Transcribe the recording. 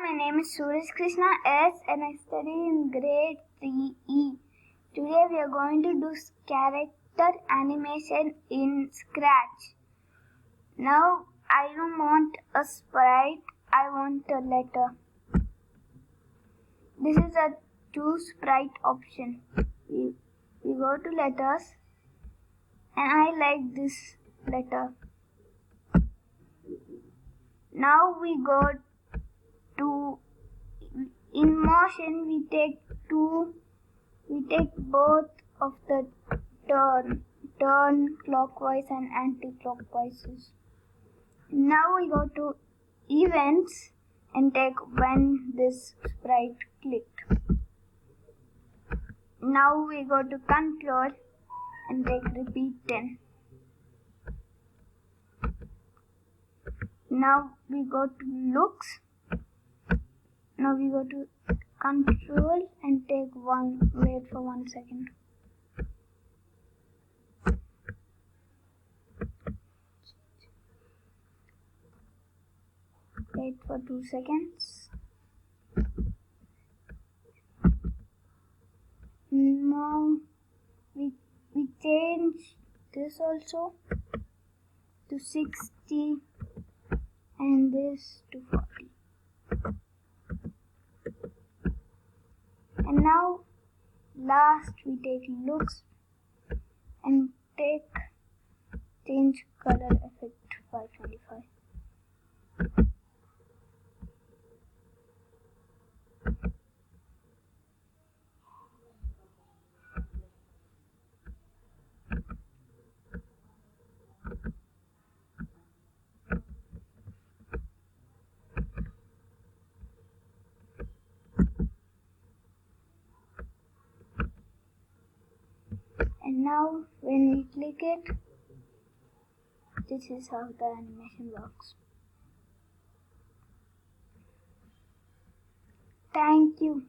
my name is Surajkrishna.s and I study in grade 3E. Today we are going to do character animation in Scratch. Now I don't want a sprite, I want a letter. This is a choose sprite option. We go to letters and I like this letter. Now we go to in motion we take both of the turn clockwise and anti-clockwise. Now we go to events and take when this sprite clicked. Now we go to control and take repeat 10. Now we go to looks. Now we go to control and take one, wait for 1 second. Wait for 2 seconds. Now we change this also to 60 and this to 40. And now last we take looks and change color effect 525. And now when we click it, this is how the animation works. Thank you.